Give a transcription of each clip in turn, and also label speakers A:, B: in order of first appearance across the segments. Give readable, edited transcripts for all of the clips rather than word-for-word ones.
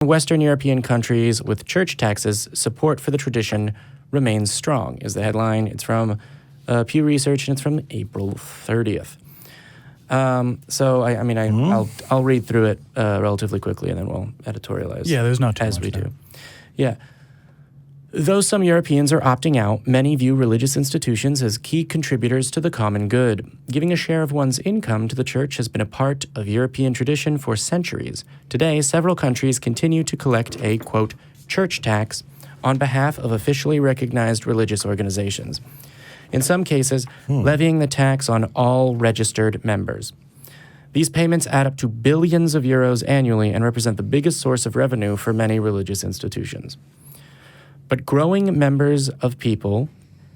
A: Western European countries with church taxes, support for the tradition remains strong, is the headline. It's from Pew Research, and it's from April 30th. I'll read through it relatively quickly, and then we'll editorialize.
B: Yeah, there's not too much
A: as we
B: there.
A: do. Yeah. Though some Europeans are opting out, many view religious institutions as key contributors to the common good. Giving a share of one's income to the church has been a part of European tradition for centuries. Today, several countries continue to collect a, quote, church tax on behalf of officially recognized religious organizations. In some cases, levying the tax on all registered members. These payments add up to billions of euros annually and represent the biggest source of revenue for many religious institutions. But growing members of people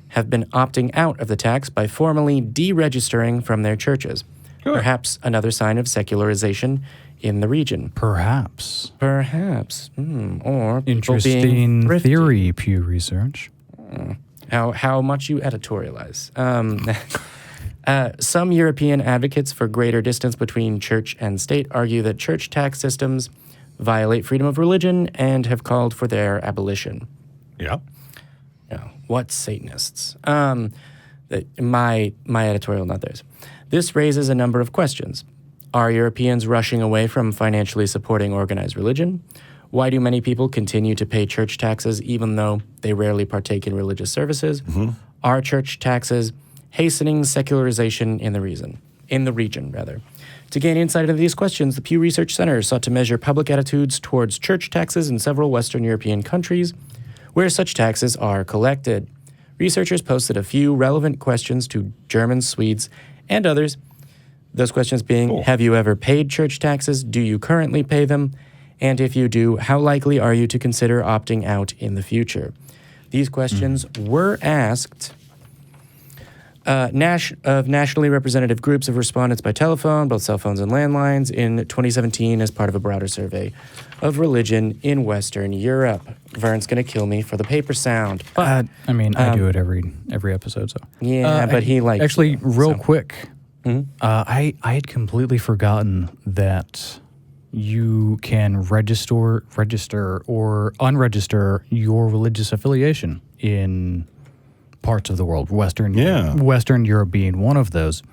A: have been opting out of the tax by formally deregistering from their churches. Sure. Perhaps another sign of secularization in the region.
B: Perhaps.
A: Or
B: interesting
A: being
B: theory, Pew Research.
A: How much you editorialize. Some European advocates for greater distance between church and state argue that church tax systems violate freedom of religion and have called for their abolition.
C: Yeah.
A: What Satanists? My editorial, not theirs. This raises a number of questions. Are Europeans rushing away from financially supporting organized religion? Why do many people continue to pay church taxes even though they rarely partake in religious services? Mm-hmm. Are church taxes hastening secularization in the region? To gain insight into these questions, the Pew Research Center sought to measure public attitudes towards church taxes in several Western European countries where such taxes are collected. Researchers posted a few relevant questions to Germans, Swedes, and others. Those questions being, Have you ever paid church taxes? Do you currently pay them? And if you do, how likely are you to consider opting out in the future? These questions were asked of nationally representative groups of respondents by telephone, both cell phones and landlines, in 2017 as part of a broader survey of religion in Western Europe. Vern's going to kill me for the paper sound. But,
B: I do it every episode, so.
A: Yeah, but he likes
B: actually,
A: it,
B: real quick, I had completely forgotten that you can register or unregister your religious affiliation in parts of the world, Western Europe being one of those.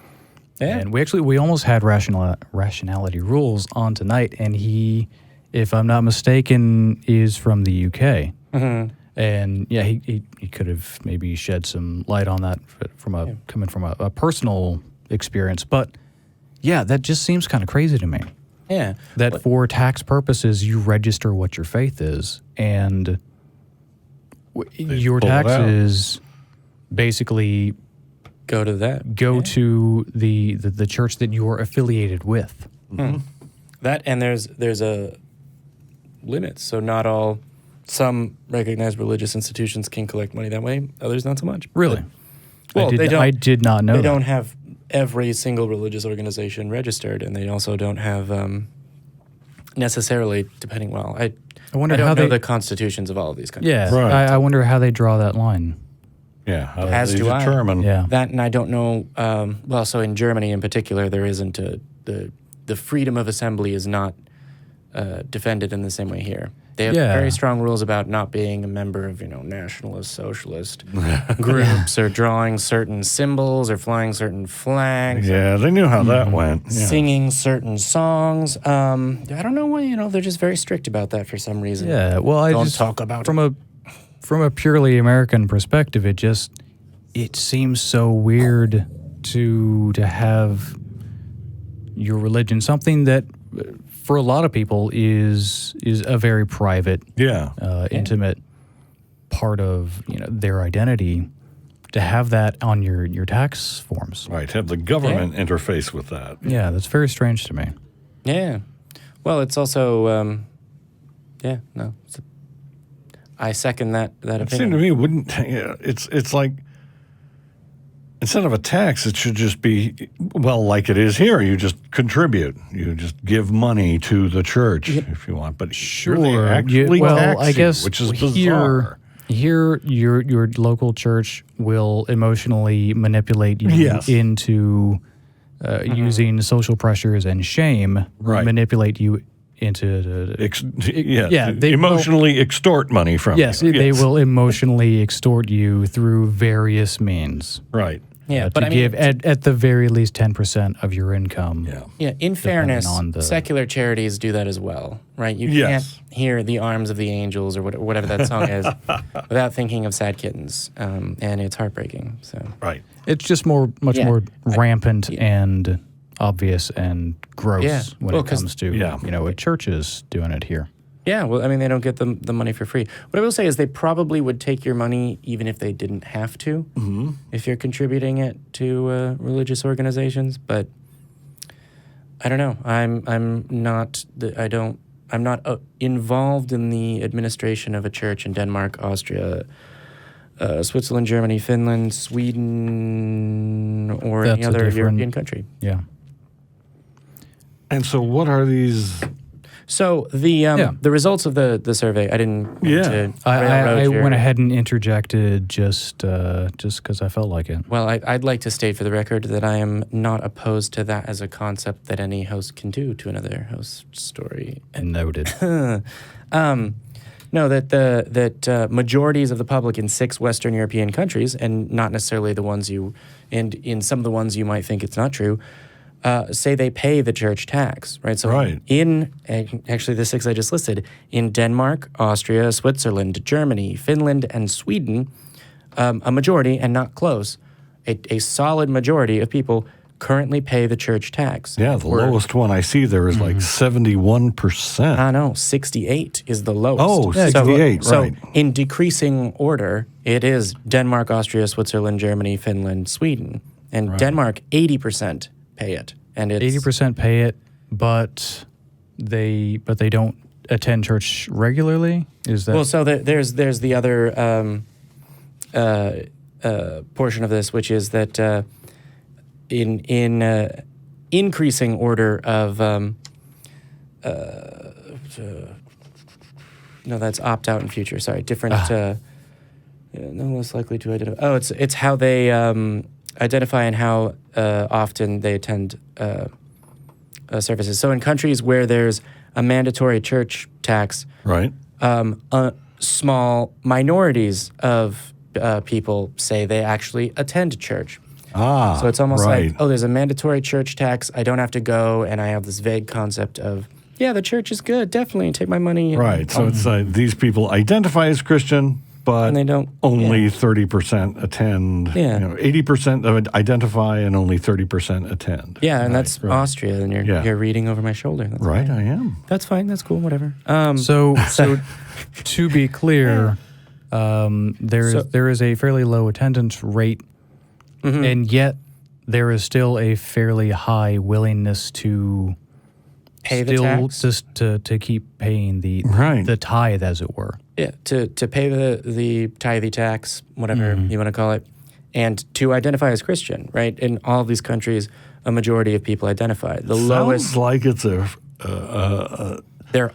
B: Yeah. And we almost had rationality rules on tonight, and he, if I'm not mistaken, is from the UK. Mm-hmm. And yeah, he could have maybe shed some light on that coming from a personal experience. But yeah, that just seems kind of crazy to me.
A: Yeah.
B: That for tax purposes, you register what your faith is, and your taxes basically
A: go to that.
B: To the church that you're affiliated with.
A: Mm-hmm. That, and there's a limit. So some recognized religious institutions can collect money that way. Others not so much.
B: Really?
A: I
B: did not know.
A: They don't have every single religious organization registered, and they also don't have necessarily, depending. Well, I
B: wonder
A: I don't
B: how
A: know
B: they,
A: the constitutions of all of these countries.
B: Yeah, right. I wonder how they draw that line.
C: Yeah, how
A: as
C: they
A: do
C: determine.
B: Yeah.
A: That, and I don't know. So in Germany in particular, there isn't the freedom of assembly is not defended in the same way here. They have very strong rules about not being a member of, nationalist, socialist groups or drawing certain symbols or flying certain flags.
C: Yeah, they knew how that went. Yeah.
A: Singing certain songs. I don't know why, they're just very strict about that for some reason.
B: Yeah, well, I
A: don't
B: just
A: talk about
B: from a purely American perspective, it seems so weird to have your religion, something that for a lot of people is a very private, intimate part of their identity, to have that on your tax forms.
C: Right, have the government interface with that.
B: Yeah, that's very strange to me.
A: Yeah. Well, it's also, I second that opinion.
C: It seemed to me, it's like, instead of a tax, it should just be, like it is here. You just contribute. You just give money to the church if you want. But
B: sure,
C: they actually tax
B: I guess
C: you, which is bizarre.
B: Here, your local church will emotionally manipulate you into using social pressures and shame, manipulate you they
C: emotionally extort money from you.
B: Yes, they will emotionally extort you through various means.
C: Right.
A: Yeah,
B: but to give at the very least 10% of your income.
A: Yeah. In fairness, secular charities do that as well, right? You can't hear the arms of the angels or whatever that song is without thinking of sad kittens, and it's heartbreaking. So
C: right,
B: it's just much more rampant and obvious and gross when it comes to a church is doing it here.
A: Yeah, well, I mean, they don't get the money for free. What I will say is they probably would take your money even if they didn't have to, if you're contributing it to religious organizations. But I don't know. I'm not involved in the administration of a church in Denmark, Austria, Switzerland, Germany, Finland, Sweden, or any other European country.
B: Yeah.
C: And so, what are these?
A: So the results of the survey, I didn't.
B: I went ahead and interjected just because I felt like it.
A: Well, I'd like to state for the record that I am not opposed to that as a concept that any host can do to another host's story.
B: Noted.
A: No, that majorities of the public in 6 Western European countries, and not necessarily the ones and in some of the ones you might think it's not true, say they pay the church tax, right? So in actually the 6 I just listed, in Denmark, Austria, Switzerland, Germany, Finland, and Sweden, a majority, and not close, a solid majority of people currently pay the church tax.
C: Yeah, the lowest one I see there is like 71%.
A: I know, 68 is the lowest.
C: Oh, 68,
A: so,
C: right.
A: So in decreasing order, it is Denmark, Austria, Switzerland, Germany, Finland, Sweden. And Denmark, 80% pay it. And it's
B: 80% pay it, but they don't attend church regularly? Is that...
A: Well, so there's the other portion of this, which is that in increasing order of no, that's opt out in future. Sorry, different. No less likely to identify. Oh, it's how they identify and how often they attend services. So in countries where there's a mandatory church tax, small minorities of people say they actually attend church. So it's almost like, there's a mandatory church tax. I don't have to go, and I have this vague concept of, the church is good, definitely, take my money.
C: Right, so it's these people identify as Christian, but
A: and they don't,
C: only 30% attend. 80% identify and only 30% attend.
A: Yeah, and that's Austria, and you're reading over my shoulder. That's
C: right,
A: fine.
C: I am.
A: That's fine, that's cool, whatever.
B: So to be clear, there is a fairly low attendance rate, and yet there is still a fairly high willingness to
A: pay the tax?
B: Just to keep paying the tithe, as it were.
A: Yeah, to pay the tithe tax, whatever you want to call it, and to identify as Christian, right? In all of these countries, a majority of people identify. The lowest,
C: like it's
A: they're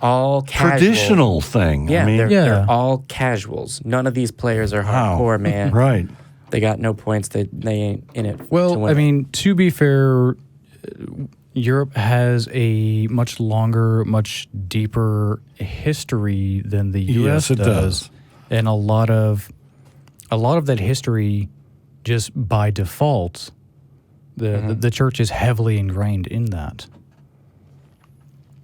A: all casual.
C: Traditional thing.
A: Yeah,
C: I mean,
A: they're all casuals. None of these players are hardcore, man.
C: Right.
A: They got no points. They ain't in it.
B: Well, I mean, to be fair, Europe has a much longer, much deeper history than the U.S. does. And a lot of that history, just by default, the church is heavily ingrained in that.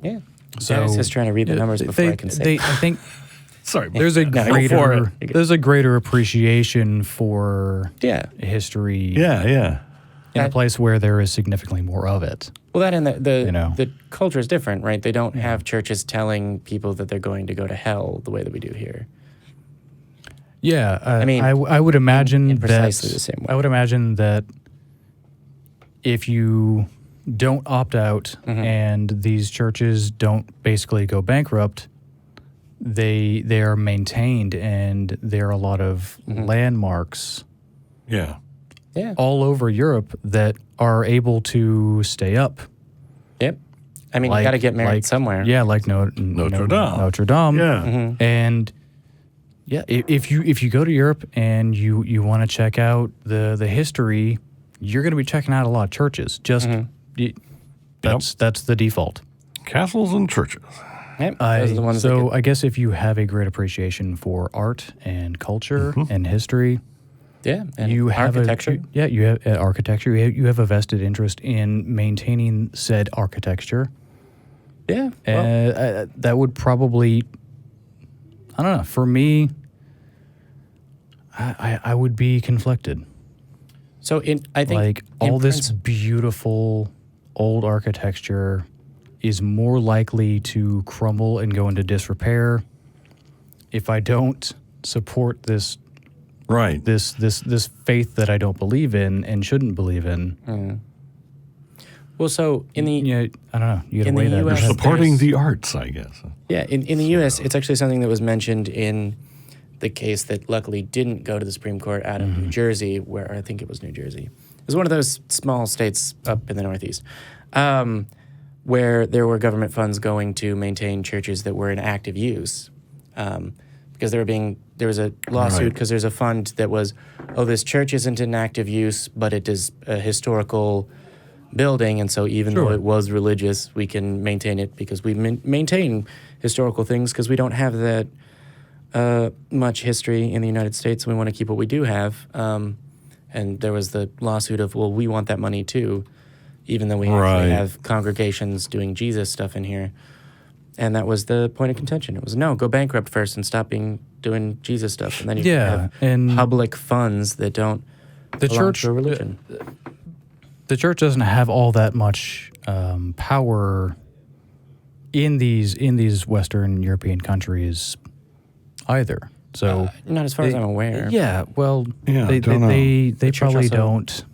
A: Yeah. So Denis is trying to read the numbers before I can say.
B: I think
A: sorry,
B: there's a greater appreciation for history. In a place where there is significantly more of it.
A: Well, that and the culture is different, right? They don't have churches telling people that they're going to go to hell the way that we do here.
B: Yeah, I mean, I would imagine
A: in precisely the same way.
B: I would imagine that if you don't opt out and these churches don't basically go bankrupt, they are maintained, and there are a lot of landmarks.
C: Yeah.
B: All over Europe that are able to stay up.
A: Yep. I mean, you got to get married somewhere.
B: Yeah, like Notre Dame.
C: Yeah.
B: And if you go to Europe and you want to check out the history, you're going to be checking out a lot of churches. Just that's the default.
C: Castles and churches.
A: Yep, those are the ones
B: so I guess if you have a great appreciation for art and culture and history,
A: and
B: you have
A: architecture.
B: you have architecture. You have a vested interest in maintaining said architecture.
A: Yeah,
B: that would probably, I don't know. For me, I would be conflicted.
A: So I think
B: like all this beautiful old architecture is more likely to crumble and go into disrepair if I don't support this this faith that I don't believe in and shouldn't believe in.
A: Well, so in the
B: I don't know. You got to weigh that.
C: You're supporting the arts, I guess.
A: Yeah, in the U.S., it's actually something that was mentioned in the case that luckily didn't go to the Supreme Court out of New Jersey, where I think it was New Jersey. It was one of those small states up in the Northeast, where there were government funds going to maintain churches that were in active use, because there was a lawsuit because there's a fund that was, this church isn't in active use, but it is a historical building, and so even though it was religious, we can maintain it because we maintain historical things because we don't have that much history in the United States, and we want to keep what we do have. And there was the lawsuit of, well, we want that money too, even though we actually have congregations doing Jesus stuff in here. And that was the point of contention. It was, no, go bankrupt first and stop doing Jesus stuff. And then you have public funds that don't belong to a religion.
B: The church doesn't have all that much power in these Western European countries either. So
A: not as far as I'm aware.
B: Yeah, well, they probably don't.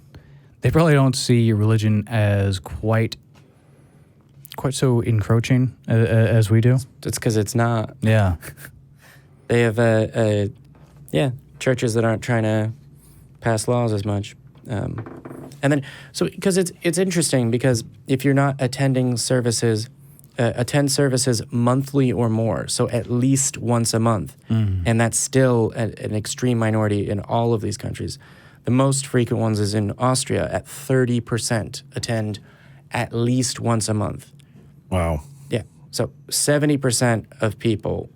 B: They probably don't see religion as quite so encroaching as we do.
A: It's because it's not.
B: Yeah,
A: they have churches that aren't trying to pass laws as much. And then, so because it's interesting because if you're not attending services, attend services monthly or more, so at least once a month, and that's still an extreme minority in all of these countries. The most frequent ones is in Austria at 30% attend at least once a month.
C: Wow.
A: Yeah, so 70% of people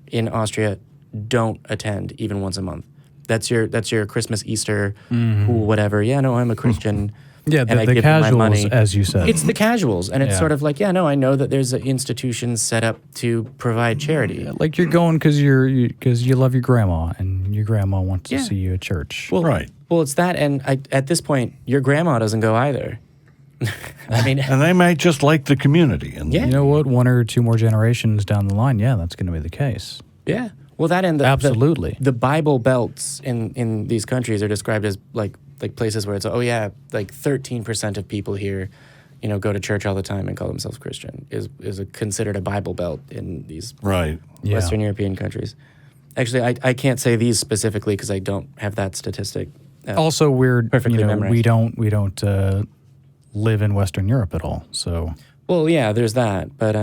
A: in Austria don't attend even once a month. That's your Christmas, Easter, pool, whatever. Yeah, no, I'm a Christian.
B: Yeah, the casuals, as you said.
A: It's the casuals, and it's sort of like, I know that there's institutions set up to provide charity.
B: Yeah, like you're going because you love your grandma, and your grandma wants to see you at church.
A: Well, Well, it's that, and at this point, your grandma doesn't go either. I mean,
C: and they might just like the community. And
B: you know what? 1 or 2 more generations down the line, that's going to be the case.
A: Yeah. Well, that and
B: absolutely.
A: The Bible belts in these countries are described as like places where it's, like 13% of people here, go to church all the time and call themselves Christian is considered a Bible belt in these Western European countries. Actually, I can't say these specifically because I don't have that statistic.
B: Also, we're
A: perfectly memorized.
B: We don't live in Western Europe at all. So
A: there's that, but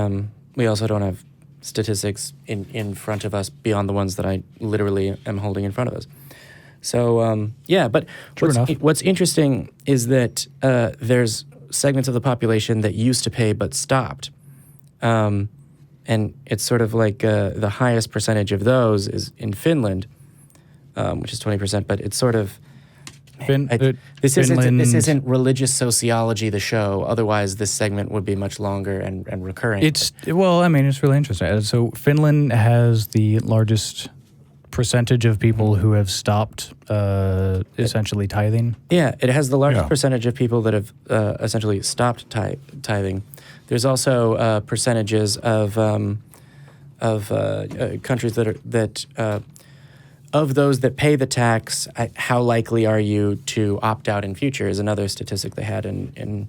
A: we also don't have statistics in front of us beyond the ones that I literally am holding in front of us. So, but what's interesting is that there's segments of the population that used to pay but stopped. And it's sort of like the highest percentage of those is in Finland, which is 20%, but it's sort of... This isn't religious sociology, the show. Otherwise, this segment would be much longer and recurring.
B: It's really interesting. So Finland has the largest percentage of people who have stopped essentially tithing.
A: Yeah, it has the largest percentage of people that have essentially stopped tithing. There's also percentages of countries that of those that pay the tax, how likely are you to opt out in future is another statistic they had. In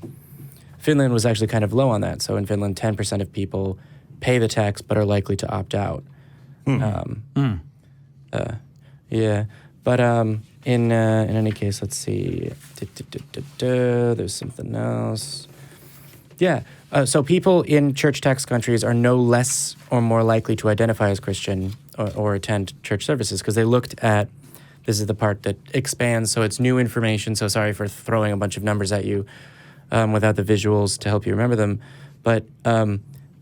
A: Finland was actually kind of low on that. So in Finland, 10% of people pay the tax but are likely to opt out. But in any case, let's see. There's something else. Yeah. So people in church tax countries are no less or more likely to identify as Christian or attend church services because they looked at, this is the part that expands, so it's new information, so sorry for throwing a bunch of numbers at you without the visuals to help you remember them, but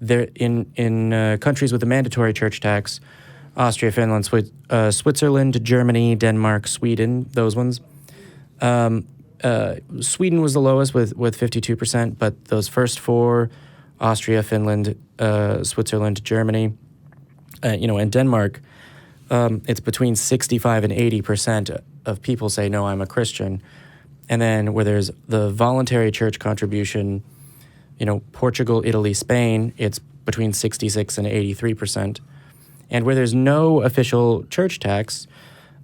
A: there in countries with a mandatory church tax, Austria, Finland, Switzerland, Germany, Denmark, Sweden, those ones. Sweden was the lowest with 52%, but those first four, Austria, Finland, Switzerland, Germany, and Denmark, it's between 65 and 80% of people say, no, I'm a Christian. And then where there's the voluntary church contribution, Portugal, Italy, Spain, it's between 66 and 83%. And where there's no official church tax,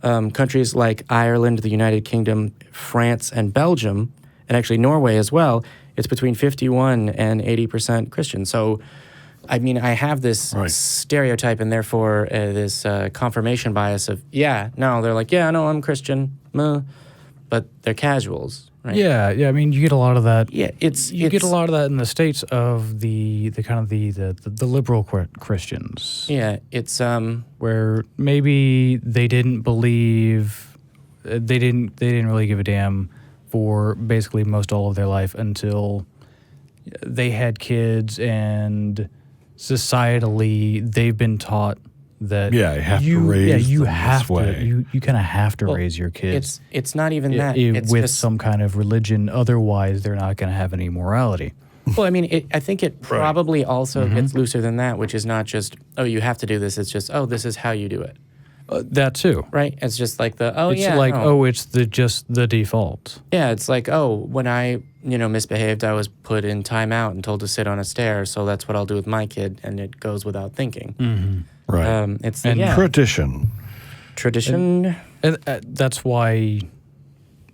A: countries like Ireland, the United Kingdom, France, and Belgium, and actually Norway as well, it's between 51 and 80% Christian. So, I mean, I have this stereotype and therefore this confirmation bias of, they're like, I'm Christian, but they're casuals, right?
B: Yeah. I mean, you get a lot of that.
A: Yeah,
B: you get a lot of that in the States of the kind of the liberal Christians.
A: Yeah, it's
B: where maybe they didn't believe, they didn't really give a damn for basically most all of their life until they had kids, and societally they've been taught that
C: you have to raise
B: you
C: them
B: have
C: this way.
B: to you kind of have to raise your kids.
A: It's not even that it's
B: with
A: just
B: some kind of religion. Otherwise, they're not going to have any morality.
A: Well, I mean, I think it probably also gets looser than that, which is not just you have to do this. It's just this is how you do it.
B: That too,
A: right? It's just like
B: it's just the default.
A: Yeah, it's like when I misbehaved, I was put in timeout and told to sit on a stair. So that's what I'll do with my kid, and it goes without thinking.
B: Mm-hmm.
C: Right.
A: It's
C: tradition.
A: Tradition.
B: And that's why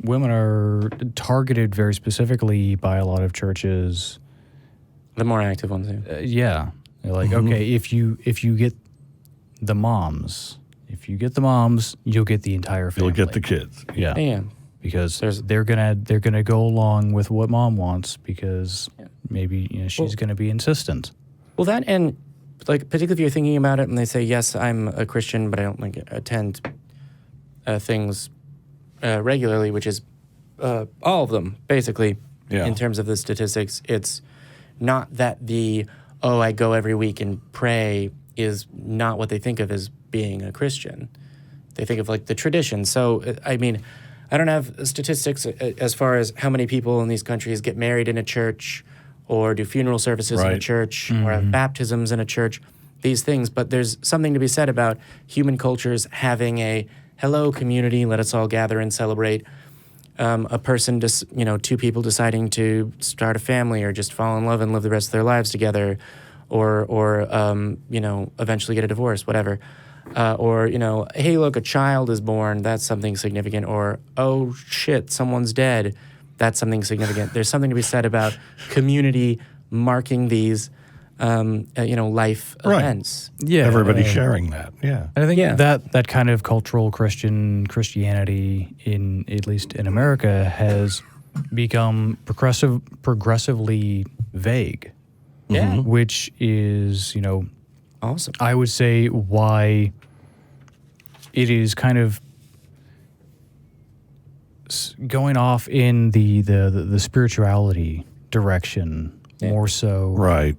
B: women are targeted very specifically by a lot of churches.
A: The more active ones,
B: yeah. They're like, okay, if you get the moms, you'll get the entire family.
C: You'll get the kids.
B: Yeah. Because they're gonna go along with what mom wants because maybe she's gonna be insistent.
A: Well, that and particularly if you're thinking about it and they say, yes, I'm a Christian, but I don't attend things regularly, which is all of them basically. Yeah. In terms of the statistics, it's not that I go every week and pray is not what they think of as being a Christian. They think of the tradition. So, I mean, I don't have statistics as far as how many people in these countries get married in a church or do funeral services in a church or have baptisms in a church, these things. But there's something to be said about human cultures having a hello community, let us all gather and celebrate. A person, two people deciding to start a family or just fall in love and live the rest of their lives together or eventually get a divorce, whatever. Hey, look, a child is born, that's something significant. Or, oh, shit, someone's dead, that's something significant. There's something to be said about community marking these, life events.
B: Yeah.
C: Everybody sharing that, yeah.
B: And I think that kind of cultural Christianity, at least in America, has become progressively vague.
A: Yeah.
B: Which is,
A: awesome.
B: I would say why it is kind of going off in the spirituality direction more so.
C: Right.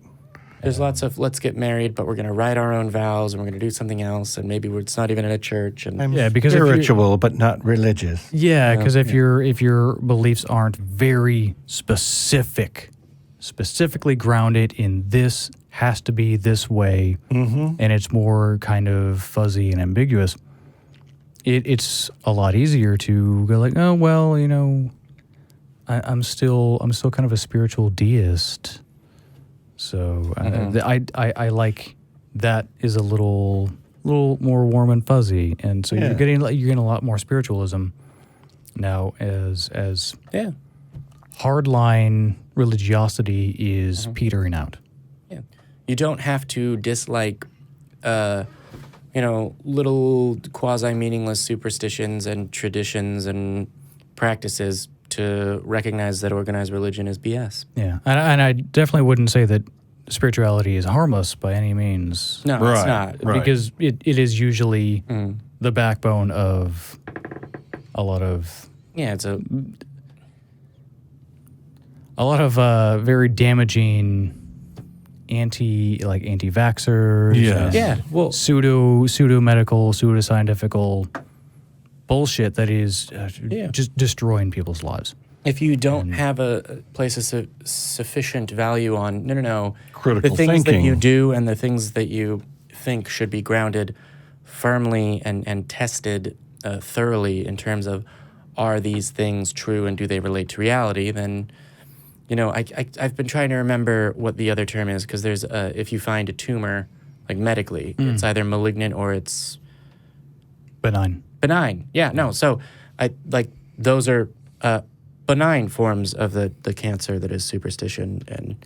A: There's lots of let's get married, but we're going to write our own vows and we're going to do something else, and maybe it's not even in a church. And
C: because spiritual but not religious.
B: Yeah, because if your beliefs aren't very specifically grounded in this has to be this way, and it's more kind of fuzzy and ambiguous, it's a lot easier to go like, oh well, I'm still kind of a spiritual deist, so I like that is a little more warm and fuzzy, and so you're getting a lot more spiritualism now as hardline religiosity is petering out.
A: Yeah, you don't have to dislike, little quasi-meaningless superstitions and traditions and practices to recognize that organized religion is BS.
B: Yeah, and I definitely wouldn't say that spirituality is harmless by any means.
A: No, it's not.
C: Right.
B: Because it is usually the backbone of a lot of...
A: Yeah, it's
B: a lot of very damaging anti-vaxxers.
C: Yes.
A: Well,
B: pseudo-medical, pseudo-scientifical bullshit that is just destroying people's lives.
A: if you don't have a place of sufficient value on
C: critical
A: the things
C: thinking
A: that you do and the things that you think should be grounded firmly and tested thoroughly in terms of, are these things true and do they relate to reality, then I've been trying to remember what the other term is, because there's if you find a tumor, like medically, it's either malignant or it's
B: benign.
A: Yeah, no. So those are benign forms of the cancer that is superstition and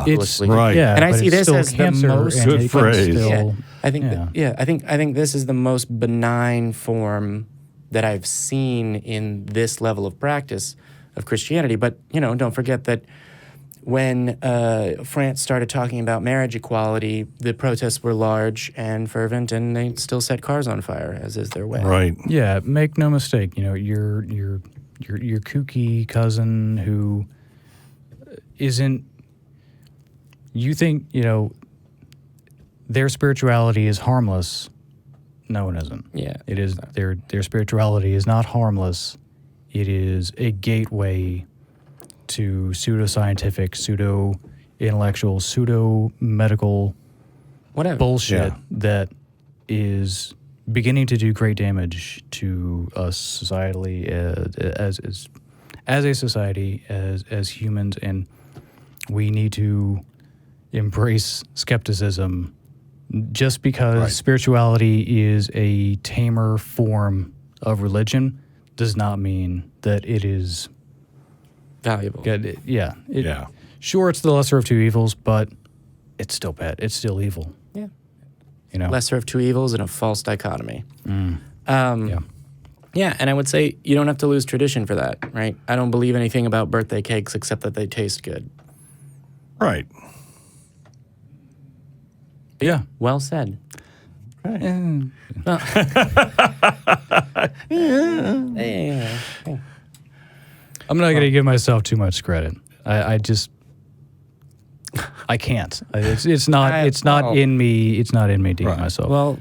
A: foolishly.
C: Right.
B: Yeah,
A: and I
B: but
A: see
B: it's
A: this
B: still
A: as the
B: cancer,
A: most
B: and
C: Good
B: it can
C: phrase.
B: still-
A: I think this is the most benign form that I've seen in this level of practice of Christianity. But don't forget that when France started talking about marriage equality, the protests were large and fervent, and they still set cars on fire, as is their way.
C: Right.
B: Yeah, make no mistake. Your kooky cousin who isn't. You think their spirituality is harmless. No, it isn't.
A: Yeah,
B: it is. Their spirituality is not harmless. It is a gateway to pseudoscientific, pseudo-intellectual, pseudo-medical
A: whatever
B: bullshit that is beginning to do great damage to us societally as a society, as humans, and we need to embrace skepticism. Just because spirituality is a tamer form of religion does not mean that it is
A: valuable.
B: Sure, it's the lesser of two evils, but it's still bad. It's still evil.
A: Yeah.
B: Lesser
A: of two evils and a false dichotomy.
B: Yeah,
A: and I would say you don't have to lose tradition for that, right? I don't believe anything about birthday cakes except that they taste good.
C: Right.
B: Yeah.
A: Well said.
C: Okay.
B: I'm not going to give myself too much credit. I can't. It's not in me. It's not in me to give myself.
A: Well,